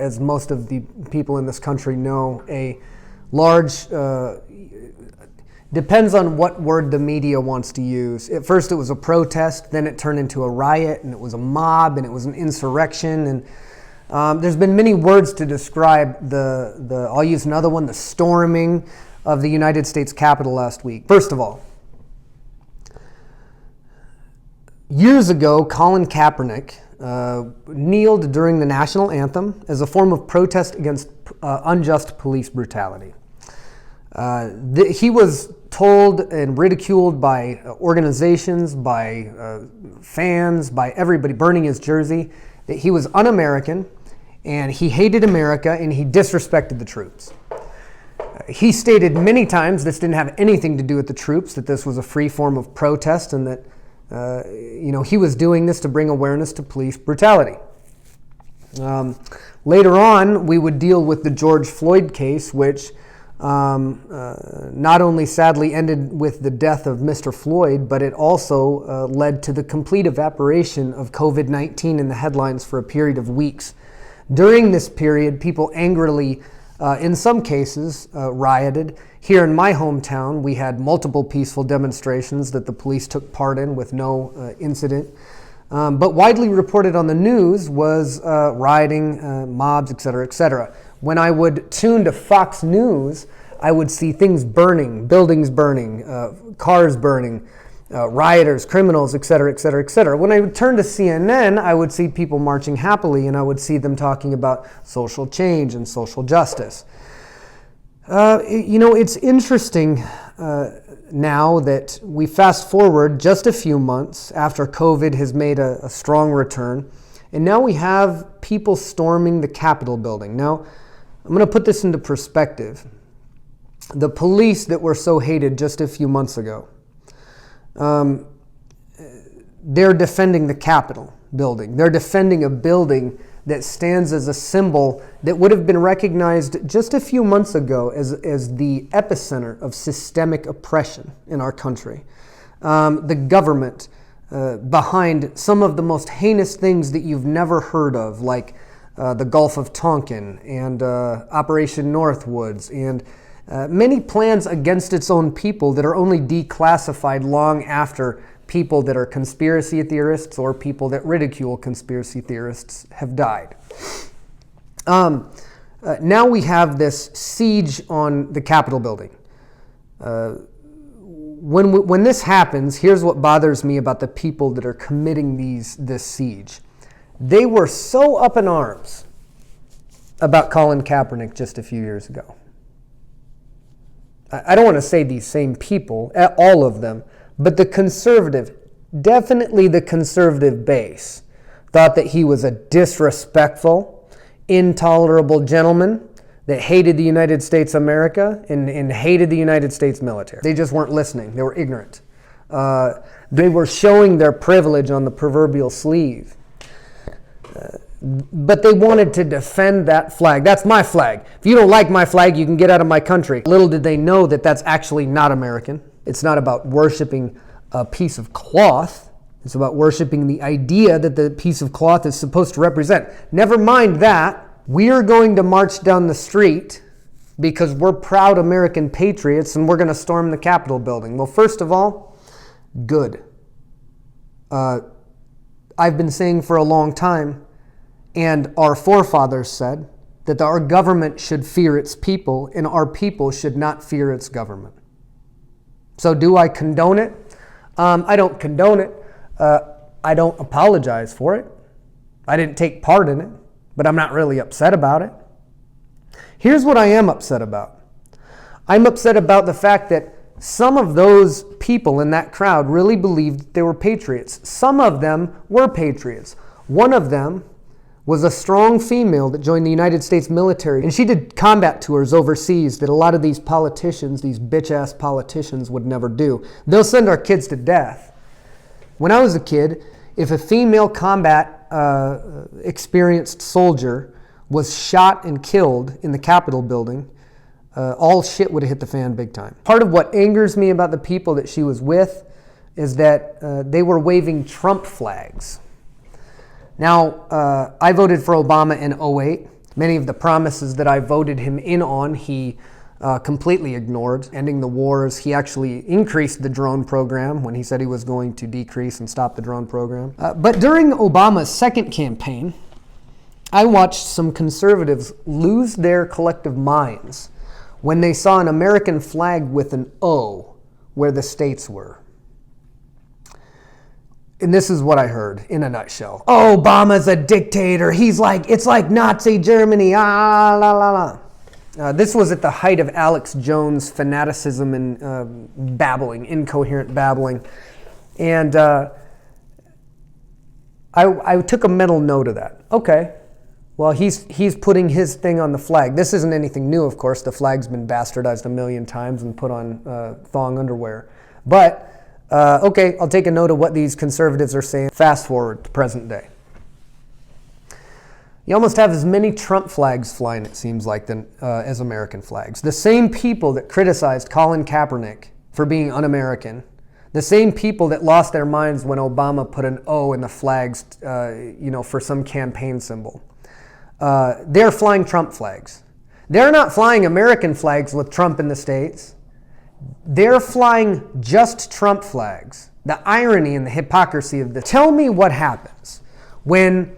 As most of the people in this country know, a large, depends on what word the media wants to use. At first it was a protest, then it turned into a riot, and it was a mob, and it was an insurrection, and there's been many words to describe I'll use another one, the storming of the United States Capitol last week. First of all, years ago, Colin Kaepernick kneeled during the national anthem as a form of protest against unjust police brutality. He was told and ridiculed by organizations, by fans, by everybody burning his jersey, that he was un-American and he hated America and he disrespected the troops. He stated many times this didn't have anything to do with the troops, that this was a free form of protest, and that he was doing this to bring awareness to police brutality. Later on, we would deal with the George Floyd case, which not only sadly ended with the death of Mr. Floyd, but it also led to the complete evaporation of COVID-19 in the headlines for a period of weeks. During this period, people angrily, in some cases, rioted. Here in my hometown, we had multiple peaceful demonstrations that the police took part in with no incident. But widely reported on the news was rioting, mobs, etc., etc. When I would tune to Fox News, I would see things burning, buildings burning, cars burning, rioters, criminals, etc., etc., etc. When I would turn to CNN, I would see people marching happily, and I would see them talking about social change and social justice. It's interesting now that we fast forward just a few months after COVID has made a strong return, and now we have people storming the Capitol building. Now, I'm going to put this into perspective. The police that were so hated just a few months ago, they're defending the Capitol building. They're defending a building that stands as a symbol that would have been recognized just a few months ago as the epicenter of systemic oppression in our country. The government behind some of the most heinous things that you've never heard of, like the Gulf of Tonkin and Operation Northwoods, and many plans against its own people that are only declassified long after people that are conspiracy theorists or people that ridicule conspiracy theorists have died. Now we have this siege on the Capitol building. When this happens, here's what bothers me about the people that are committing this siege. They were so up in arms about Colin Kaepernick just a few years ago. I don't want to say these same people, all of them, but definitely the conservative base, thought that he was a disrespectful, intolerable gentleman that hated the United States of America and hated the United States military. They just weren't listening. They were ignorant. They were showing their privilege on the proverbial sleeve. But they wanted to defend that flag. That's my flag. If you don't like my flag, you can get out of my country. Little did they know that that's actually not American. It's not about worshiping a piece of cloth. It's about worshiping the idea that the piece of cloth is supposed to represent. Never mind that. We are going to march down the street because we're proud American patriots and we're going to storm the Capitol building. Well, first of all, good. I've been saying for a long time, and our forefathers said, that our government should fear its people and our people should not fear its government. So do I condone it? I don't condone it. I don't apologize for it. I didn't take part in it, but I'm not really upset about it. Here's what I am upset about. I'm upset about the fact that some of those people in that crowd really believed they were patriots. Some of them were patriots. One of them was a strong female that joined the United States military, and she did combat tours overseas that a lot of these politicians, these bitch-ass politicians, would never do. They'll send our kids to death. When I was a kid, if a female combat experienced soldier was shot and killed in the Capitol building, all shit would have hit the fan big time. Part of what angers me about the people that she was with is that they were waving Trump flags. Now, I voted for Obama in 2008. Many of the promises that I voted him in on, he completely ignored. Ending the wars, he actually increased the drone program when he said he was going to decrease and stop the drone program. But during Obama's second campaign, I watched some conservatives lose their collective minds when they saw an American flag with an O where the states were. And this is what I heard in a nutshell. Oh, Obama's a dictator. It's like Nazi Germany. Ah, la, la, la. This was at the height of Alex Jones' fanaticism and babbling, incoherent babbling. And I took a mental note of that. Okay, well, he's putting his thing on the flag. This isn't anything new, of course. The flag's been bastardized a million times and put on thong underwear. But okay, I'll take a note of what these conservatives are saying. Fast forward to present day. You almost have as many Trump flags flying, it seems like, as American flags. The same people that criticized Colin Kaepernick for being un-American, the same people that lost their minds when Obama put an O in the flags, for some campaign symbol. They're flying Trump flags. They're not flying American flags with Trump in the States. They're flying just Trump flags. The irony and the hypocrisy of this. Tell me what happens when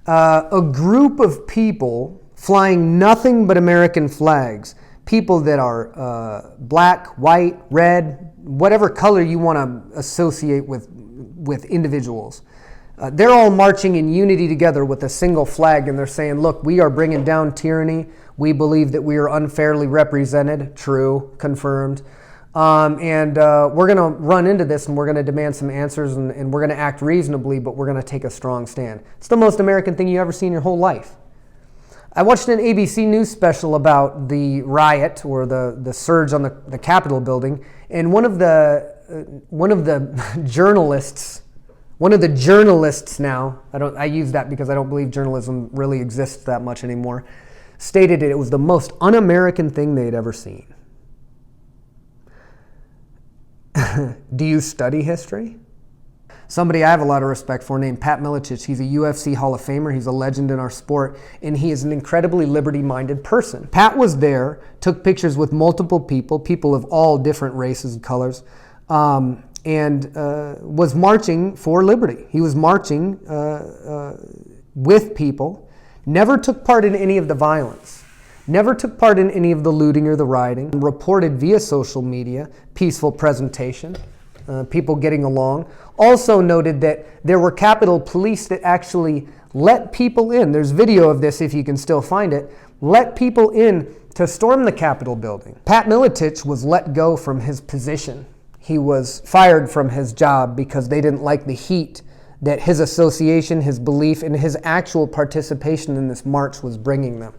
a group of people flying nothing but American flags, people that are black, white, red, whatever color you want to associate with individuals, they're all marching in unity together with a single flag, and they're saying, look, we are bringing down tyranny. We believe that we are unfairly represented. True, confirmed. And we're going to run into this, and we're going to demand some answers, and we're going to act reasonably, but we're going to take a strong stand. It's the most American thing you ever see in your whole life. I watched an ABC News special about the riot or the surge on the Capitol building, and one of the journalists now, I use that because I don't believe journalism really exists that much anymore, stated it was the most un-American thing they'd ever seen. Do you study history? Somebody I have a lot of respect for named Pat Miletich. He's a UFC Hall of Famer. He's a legend in our sport, and he is an incredibly liberty-minded person. Pat was there, took pictures with multiple people of all different races and colors, and was marching for liberty. He was marching with people, never took part in any of the violence. Never took part in any of the looting or the rioting. Reported via social media, peaceful presentation, people getting along. Also noted that there were Capitol Police that actually let people in. There's video of this if you can still find it. Let people in to storm the Capitol building. Pat Miletich was let go from his position. He was fired from his job because they didn't like the heat that his association, his belief, and his actual participation in this march was bringing them.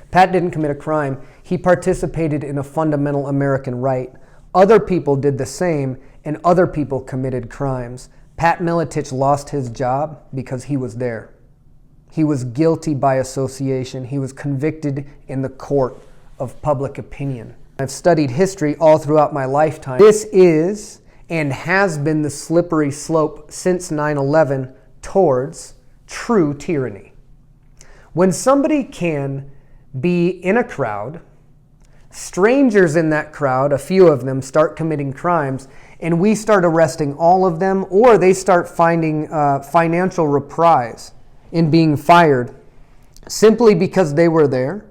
Pat didn't commit a crime. He participated in a fundamental American right. Other people did the same, and other people committed crimes. Pat Miletich lost his job because he was there. He was guilty by association. He was convicted in the court of public opinion. I've studied history all throughout my lifetime. This is and has been the slippery slope since 9/11 towards true tyranny. When somebody can be in a crowd, strangers in that crowd, a few of them, start committing crimes, and we start arresting all of them, or they start finding financial reprise in being fired simply because they were there.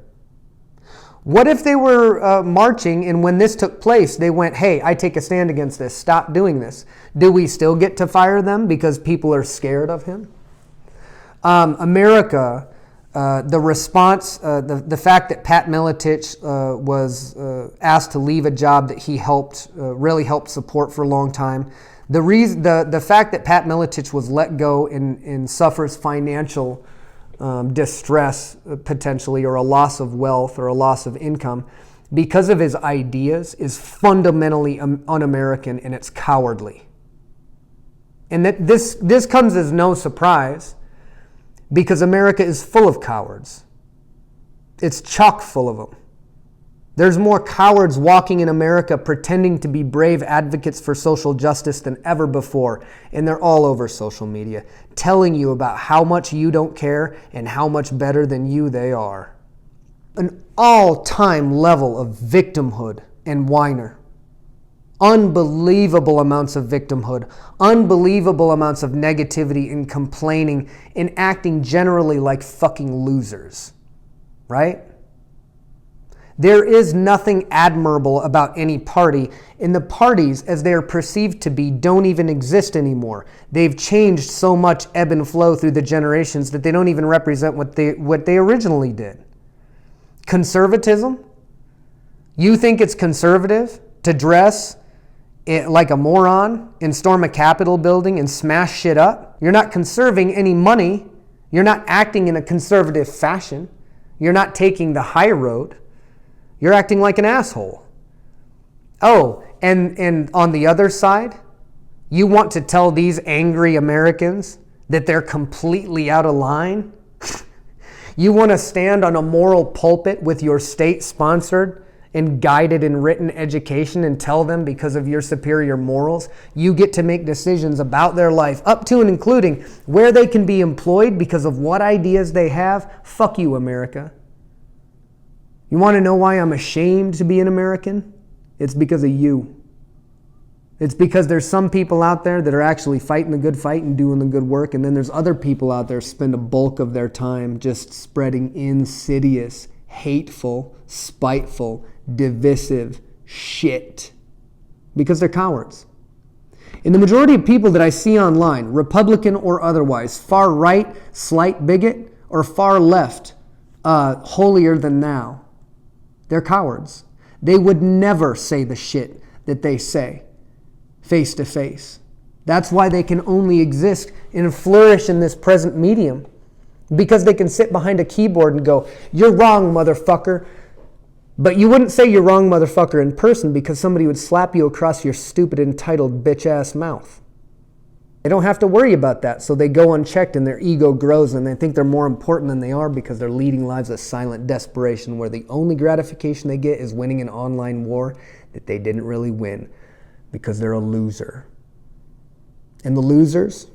What if they were marching, and when this took place, they went, hey, I take a stand against this, stop doing this. Do we still get to fire them because people are scared of him? America, the response, the fact that Pat Miletich was asked to leave a job that he really helped support for a long time, the fact that Pat Miletich was let go and suffers financial distress potentially, or a loss of wealth or a loss of income because of his ideas is fundamentally un-American, and it's cowardly. And that this comes as no surprise, because America is full of cowards. It's chock full of them. There's more cowards walking in America pretending to be brave advocates for social justice than ever before. And they're all over social media, telling you about how much you don't care and how much better than you they are. An all-time level of victimhood and whiner. Unbelievable amounts of victimhood, unbelievable amounts of negativity and complaining and acting generally like fucking losers, right? There is nothing admirable about any party, and the parties, as they are perceived to be, don't even exist anymore. They've changed so much ebb and flow through the generations that they don't even represent what they originally did. Conservatism? You think it's conservative to dress like a moron and storm a Capitol building and smash shit up? You're not conserving any money. You're not acting in a conservative fashion. You're not taking the high road. You're acting like an asshole. Oh, and on the other side, you want to tell these angry Americans that they're completely out of line? You want to stand on a moral pulpit with your state-sponsored and guided and written education and tell them because of your superior morals, you get to make decisions about their life, up to and including where they can be employed because of what ideas they have? Fuck you, America. You want to know why I'm ashamed to be an American? It's because of you. It's because there's some people out there that are actually fighting the good fight and doing the good work, and then there's other people out there spend a bulk of their time just spreading insidious, hateful, spiteful, divisive shit because they're cowards. And the majority of people that I see online, Republican or otherwise, far right, slight bigot, or far left, holier than thou, they're cowards. They would never say the shit that they say face to face. That's why they can only exist and flourish in this present medium, because they can sit behind a keyboard and go, "You're wrong, motherfucker." But you wouldn't say "you're wrong, motherfucker" in person because somebody would slap you across your stupid, entitled, bitch-ass mouth. They don't have to worry about that, so they go unchecked and their ego grows and they think they're more important than they are because they're leading lives of silent desperation where the only gratification they get is winning an online war that they didn't really win because they're a loser. And the losers,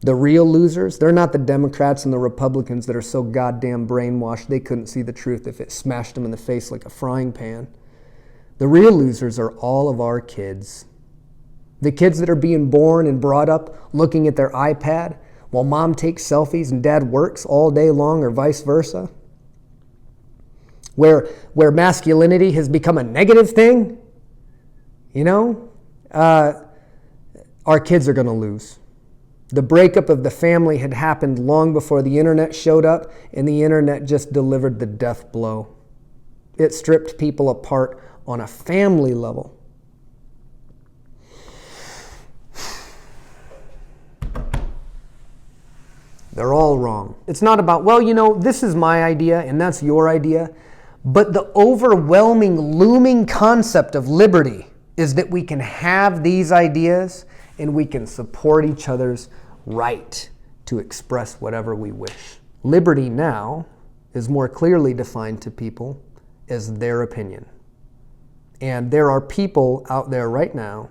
the real losers, they're not the Democrats and the Republicans that are so goddamn brainwashed they couldn't see the truth if it smashed them in the face like a frying pan. The real losers are all of our kids. The kids that are being born and brought up looking at their iPad while mom takes selfies and dad works all day long, or vice versa. Where masculinity has become a negative thing, our kids are going to lose. The breakup of the family had happened long before the internet showed up, and the internet just delivered the death blow. It stripped people apart on a family level. They're all wrong. It's not about, this is my idea and that's your idea. But the overwhelming, looming concept of liberty is that we can have these ideas and we can support each other's right to express whatever we wish. Liberty now is more clearly defined to people as their opinion. And there are people out there right now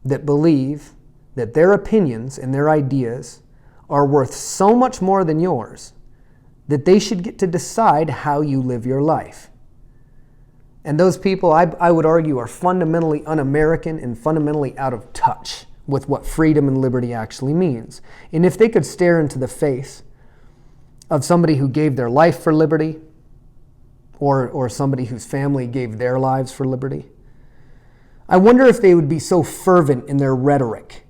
that believe that their opinions and their ideas are worth so much more than yours that they should get to decide how you live your life. And those people, I would argue, are fundamentally un-American and fundamentally out of touch with what freedom and liberty actually means. And if they could stare into the face of somebody who gave their life for liberty, or somebody whose family gave their lives for liberty, I wonder if they would be so fervent in their rhetoric.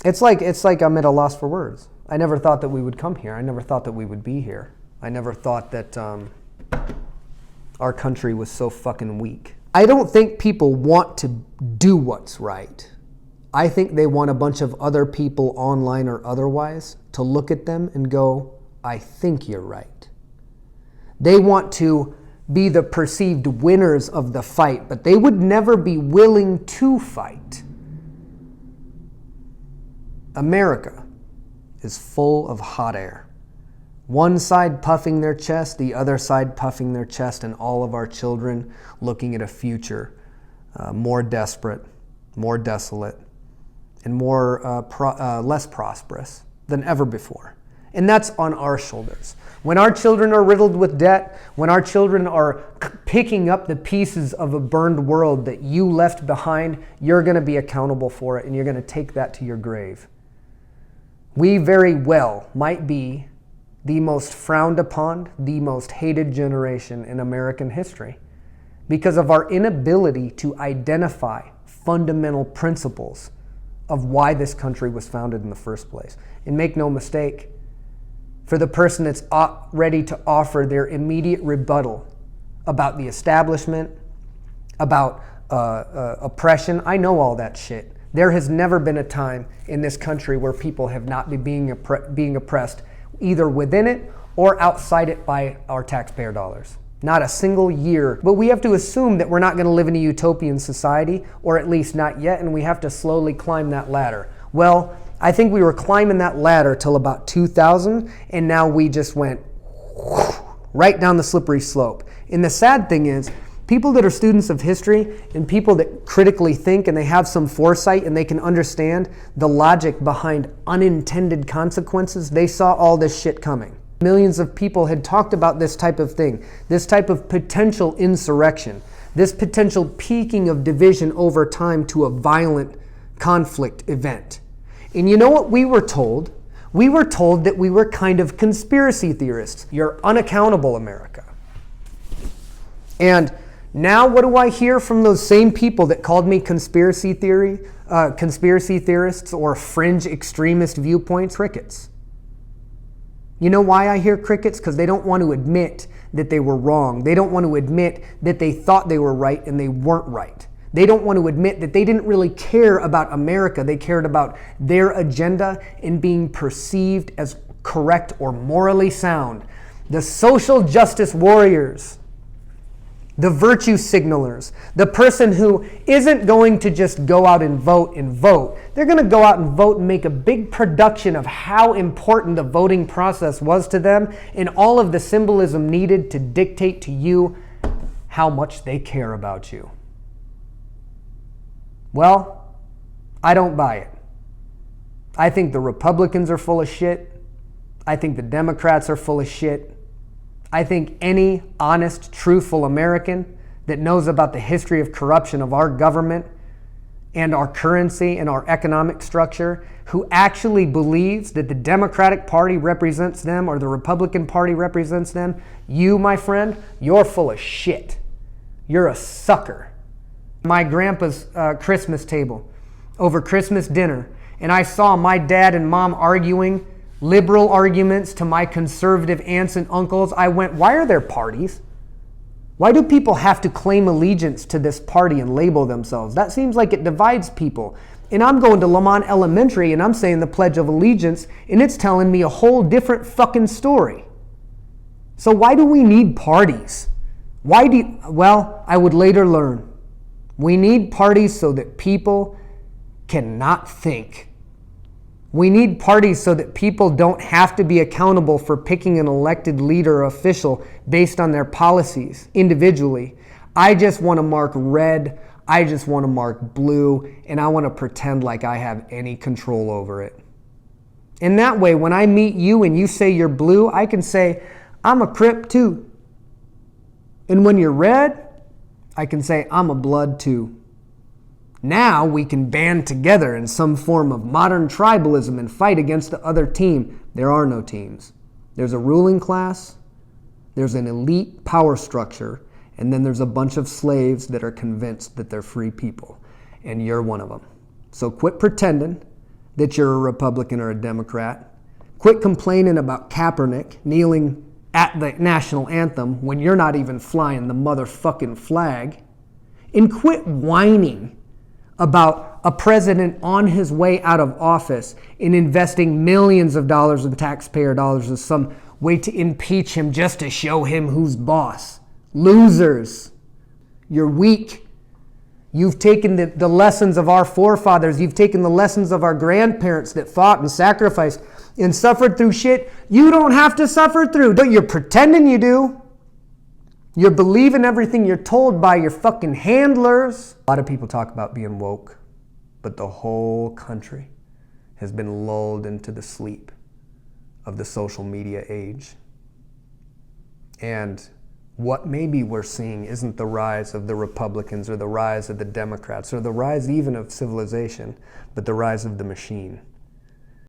It's like I'm at a loss for words. I never thought that we would come here. I never thought that we would be here. I never thought that our country was so fucking weak. I don't think people want to do what's right. I think they want a bunch of other people, online or otherwise, to look at them and go, "I think you're right." They want to be the perceived winners of the fight, but they would never be willing to fight. America is full of hot air. One side puffing their chest, the other side puffing their chest, and all of our children looking at a future more desperate, more desolate, and less prosperous than ever before. And that's on our shoulders. When our children are riddled with debt, when our children are picking up the pieces of a burned world that you left behind, you're going to be accountable for it, and you're going to take that to your grave. We very well might be the most frowned upon, the most hated generation in American history because of our inability to identify fundamental principles of why this country was founded in the first place. And make no mistake, for the person that's ready to offer their immediate rebuttal about the establishment, about oppression, I know all that shit. There has never been a time in this country where people have not been being oppressed either within it or outside it by our taxpayer dollars. Not a single year. But we have to assume that we're not going to live in a utopian society, or at least not yet, and we have to slowly climb that ladder. Well, I think we were climbing that ladder till about 2000, and now we just went right down the slippery slope. And the sad thing is, people that are students of history and people that critically think and they have some foresight and they can understand the logic behind unintended consequences, they saw all this shit coming. Millions of people had talked about this type of thing, this type of potential insurrection, this potential peaking of division over time to a violent conflict event. And you know what we were told? We were told that we were kind of conspiracy theorists. You're unaccountable, America. And now what do I hear from those same people that called me conspiracy theorists or fringe extremist viewpoints? Crickets. You know why I hear crickets? Because they don't want to admit that they were wrong. They don't want to admit that they thought they were right and they weren't right. They don't want to admit that they didn't really care about America. They cared about their agenda and being perceived as correct or morally sound. The social justice warriors, the virtue signalers, the person who isn't going to just go out and vote. They're going to go out and vote and make a big production of how important the voting process was to them and all of the symbolism needed to dictate to you how much they care about you. Well, I don't buy it. I think the Republicans are full of shit. I think the Democrats are full of shit. I think any honest, truthful American that knows about the history of corruption of our government and our currency and our economic structure, who actually believes that the Democratic Party represents them or the Republican Party represents them, you, my friend, you're full of shit. You're a sucker. My grandpa's Christmas table over Christmas dinner, and I saw my dad and mom arguing liberal arguments to my conservative aunts and uncles. I went, why are there parties? Why do people have to claim allegiance to this party and label themselves? That seems like it divides people. And I'm going to Lamont Elementary and I'm saying the Pledge of Allegiance, and it's telling me a whole different fucking story. So why do we need parties? Well, I would later learn. We need parties so that people cannot think. We need parties so that people don't have to be accountable for picking an elected leader or official based on their policies individually. I just want to mark red, I just want to mark blue, and I want to pretend like I have any control over it. And that way, when I meet you and you say you're blue, I can say, I'm a Crip too. And when you're red, I can say, I'm a blood too. Now we can band together in some form of modern tribalism and fight against the other team. There are no teams. There's a ruling class, there's an elite power structure, and then there's a bunch of slaves that are convinced that they're free people. And you're one of them. So quit pretending that you're a Republican or a Democrat. Quit complaining about Kaepernick kneeling at the national anthem when you're not even flying the motherfucking flag. And quit whining about a president on his way out of office and investing millions of dollars in taxpayer dollars as some way to impeach him just to show him who's boss. Losers. You're weak. You've taken the lessons of our forefathers. You've taken the lessons of our grandparents that fought and sacrificed, and suffered through shit you don't have to suffer through, but you're pretending you do. You're believing everything you're told by your fucking handlers. A lot of people talk about being woke, but the whole country has been lulled into the sleep of the social media age. And what maybe we're seeing isn't the rise of the Republicans or the rise of the Democrats or the rise even of civilization, but the rise of the machine.